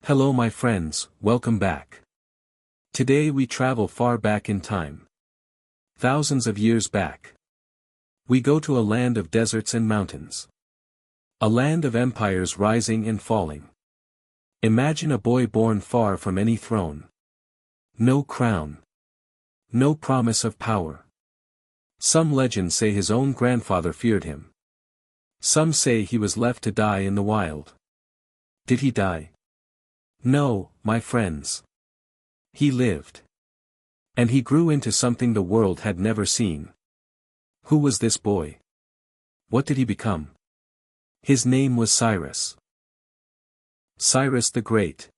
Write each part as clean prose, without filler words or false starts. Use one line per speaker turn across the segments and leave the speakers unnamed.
Hello my friends, welcome back. Today we travel far back in time. Thousands of years back. We go to a land of deserts and mountains. A land of empires rising and falling. Imagine a boy born far from any throne. No crown. No promise of power. Some legends say his own grandfather feared him. Some say he was left to die in the wild. Did he die? No, my friends. He lived. And he grew into something the world had never seen. Who was this boy? What did he become? His name was Cyrus. Cyrus the Great.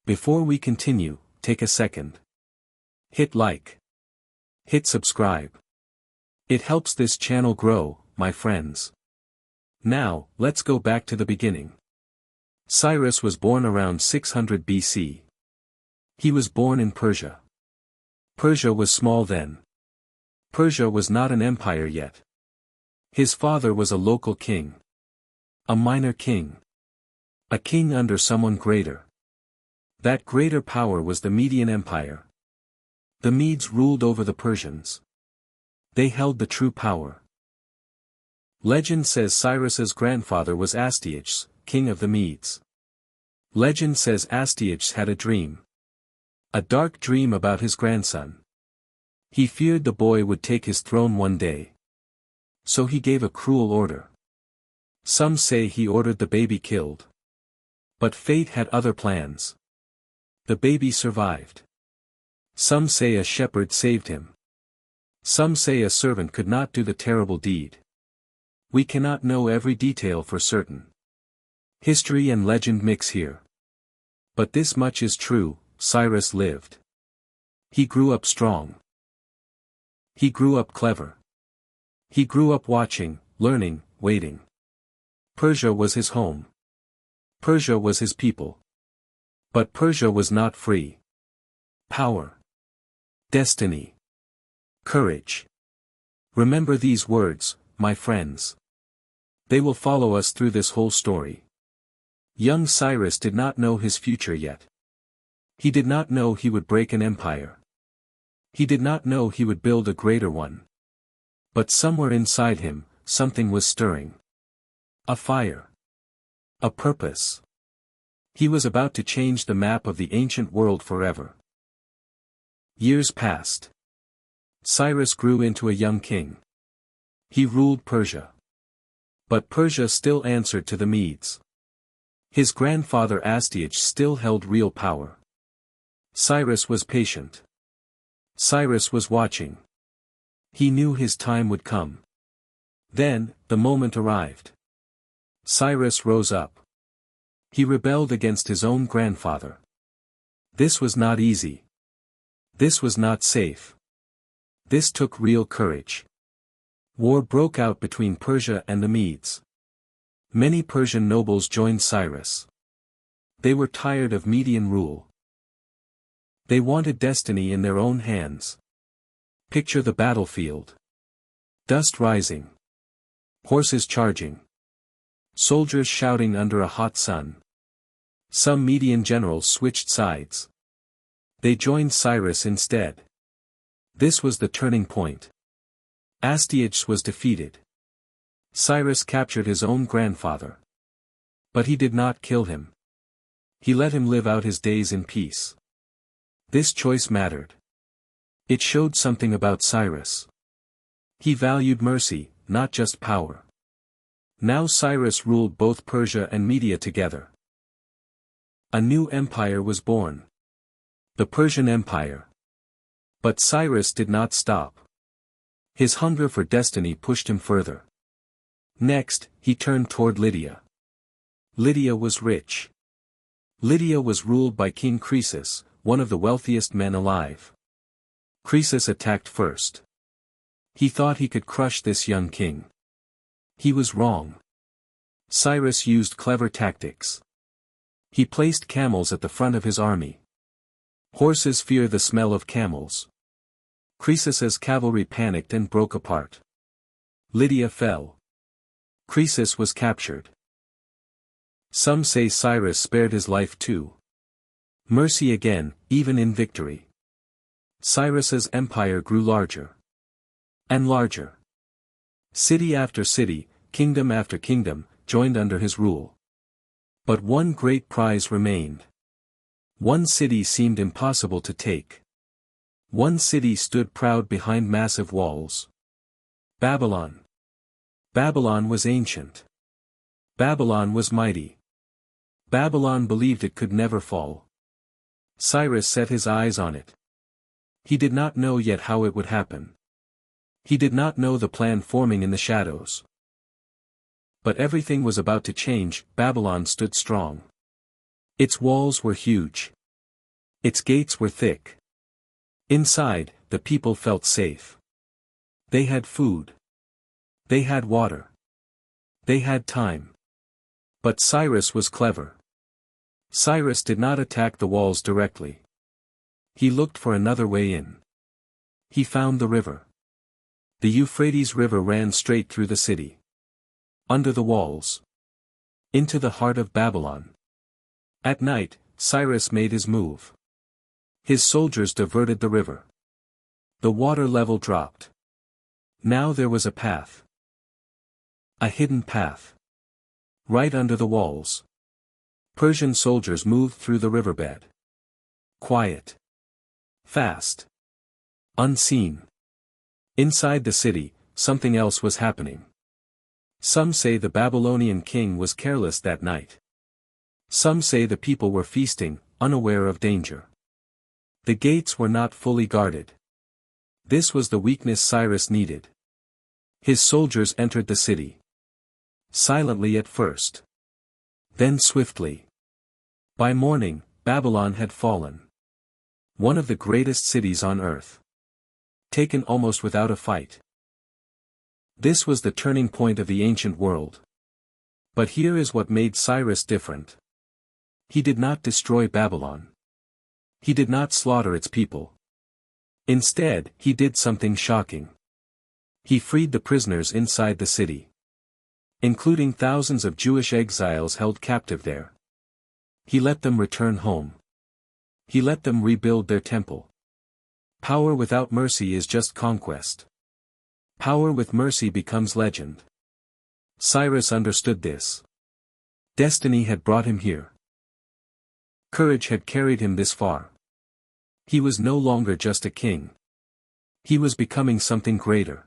Before we continue, take a second. Hit like. Hit subscribe. It helps this channel grow, my friends. Now, let's go back to the beginning. Cyrus was born around 600 BC. He was born in Persia. Persia was small then. Persia was not an empire yet. His father was a local king. A minor king. A king under someone greater. That greater power was the Median Empire. The Medes ruled over the Persians. They held the true power. Legend says Cyrus's grandfather was Astyages, king of the Medes. Legend says Astyages had a dream. A dark dream about his grandson. He feared the boy would take his throne one day. So he gave a cruel order. Some say he ordered the baby killed. But fate had other plans. The baby survived. Some say a shepherd saved him. Some say a servant could not do the terrible deed. We cannot know every detail for certain. History and legend mix here. But this much is true, Cyrus lived. He grew up strong. He grew up clever. He grew up watching, learning, waiting. Persia was his home. Persia was his people. But Persia was not free. Power. Destiny. Courage. Remember these words, my friends. They will follow us through this whole story. Young Cyrus did not know his future yet. He did not know he would break an empire. He did not know he would build a greater one. But somewhere inside him, something was stirring. A fire. A purpose. He was about to change the map of the ancient world forever. Years passed. Cyrus grew into a young king. He ruled Persia. But Persia still answered to the Medes. His grandfather Astyages still held real power. Cyrus was patient. Cyrus was watching. He knew his time would come. Then, the moment arrived. Cyrus rose up. He rebelled against his own grandfather. This was not easy. This was not safe. This took real courage. War broke out between Persia and the Medes. Many Persian nobles joined Cyrus. They were tired of Median rule. They wanted destiny in their own hands. Picture the battlefield. Dust rising. Horses charging. Soldiers shouting under a hot sun. Some Median generals switched sides. They joined Cyrus instead. This was the turning point. Astyages was defeated. Cyrus captured his own grandfather. But he did not kill him. He let him live out his days in peace. This choice mattered. It showed something about Cyrus. He valued mercy, not just power. Now Cyrus ruled both Persia and Media together. A new empire was born. The Persian Empire. But Cyrus did not stop. His hunger for destiny pushed him further. Next, he turned toward Lydia. Lydia was rich. Lydia was ruled by King Croesus, one of the wealthiest men alive. Croesus attacked first. He thought he could crush this young king. He was wrong. Cyrus used clever tactics. He placed camels at the front of his army. Horses fear the smell of camels. Croesus's cavalry panicked and broke apart. Lydia fell. Croesus was captured. Some say Cyrus spared his life too. Mercy again, even in victory. Cyrus's empire grew larger and larger. City after city, kingdom after kingdom, joined under his rule. But one great prize remained. One city seemed impossible to take. One city stood proud behind massive walls. Babylon. Babylon was ancient. Babylon was mighty. Babylon believed it could never fall. Cyrus set his eyes on it. He did not know yet how it would happen. He did not know the plan forming in the shadows. But everything was about to change. Babylon stood strong. Its walls were huge. Its gates were thick. Inside, the people felt safe. They had food. They had water. They had time. But Cyrus was clever. Cyrus did not attack the walls directly. He looked for another way in. He found the river. The Euphrates River ran straight through the city. Under the walls. Into the heart of Babylon. At night, Cyrus made his move. His soldiers diverted the river. The water level dropped. Now there was a path. A hidden path. Right under the walls. Persian soldiers moved through the riverbed. Quiet. Fast. Unseen. Inside the city, something else was happening. Some say the Babylonian king was careless that night. Some say the people were feasting, unaware of danger. The gates were not fully guarded. This was the weakness Cyrus needed. His soldiers entered the city. Silently at first. Then swiftly. By morning, Babylon had fallen. One of the greatest cities on earth. Taken almost without a fight. This was the turning point of the ancient world. But here is what made Cyrus different. He did not destroy Babylon. He did not slaughter its people. Instead, he did something shocking. He freed the prisoners inside the city. Including thousands of Jewish exiles held captive there. He let them return home. He let them rebuild their temple. Power without mercy is just conquest. Power with mercy becomes legend. Cyrus understood this. Destiny had brought him here. Courage had carried him this far. He was no longer just a king. He was becoming something greater.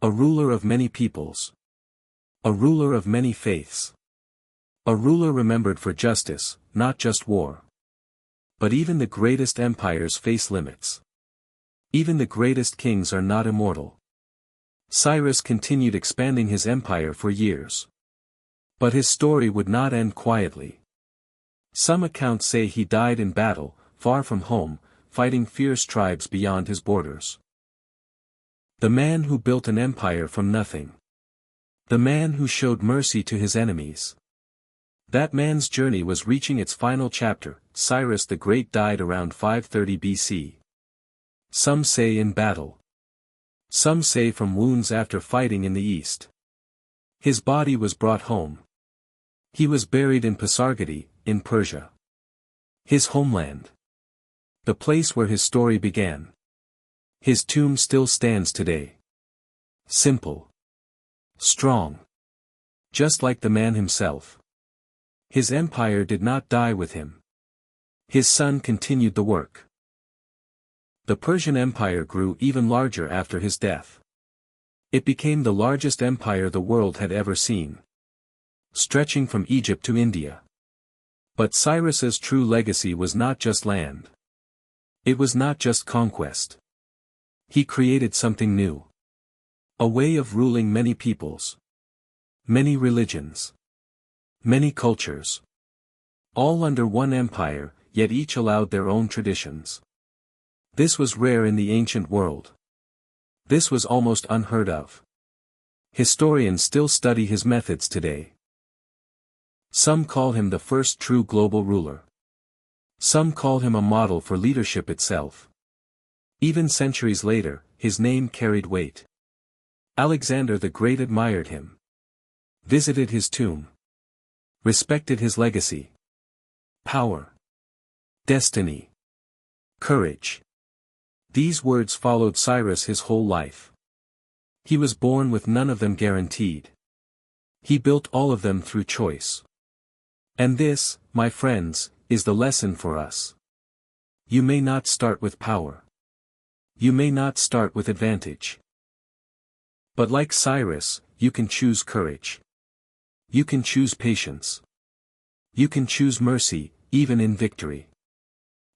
A ruler of many peoples. A ruler of many faiths. A ruler remembered for justice, not just war. But even the greatest empires face limits. Even the greatest kings are not immortal. Cyrus continued expanding his empire for years. But his story would not end quietly. Some accounts say he died in battle, far from home, fighting fierce tribes beyond his borders. The man who built an empire from nothing. The man who showed mercy to his enemies. That man's journey was reaching its final chapter. Cyrus the Great died around 530 BC. Some say in battle. Some say from wounds after fighting in the east. His body was brought home. He was buried in Pasargadae, in Persia. His homeland. The place where his story began. His tomb still stands today. Simple. Strong. Just like the man himself. His empire did not die with him. His son continued the work. The Persian Empire grew even larger after his death. It became the largest empire the world had ever seen. Stretching from Egypt to India. But Cyrus's true legacy was not just land. It was not just conquest. He created something new. A way of ruling many peoples. Many religions. Many cultures. All under one empire, yet each allowed their own traditions. This was rare in the ancient world. This was almost unheard of. Historians still study his methods today. Some call him the first true global ruler. Some call him a model for leadership itself. Even centuries later, his name carried weight. Alexander the Great admired him. Visited his tomb. Respected his legacy. Power. Destiny. Courage. These words followed Cyrus his whole life. He was born with none of them guaranteed. He built all of them through choice. And this, my friends, is the lesson for us. You may not start with power. You may not start with advantage. But like Cyrus, you can choose courage. You can choose patience. You can choose mercy, even in victory.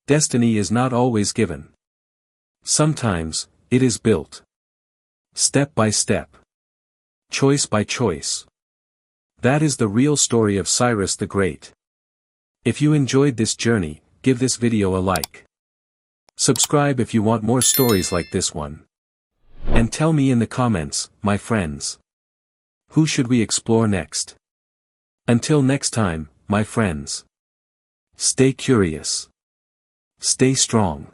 Destiny is not always given. Sometimes, it is built. Step by step. Choice by choice. That is the real story of Cyrus the Great. If you enjoyed this journey, give this video a like. Subscribe if you want more stories like this one. And tell me in the comments, my friends. Who should we explore next? Until next time, my friends. Stay curious. Stay strong.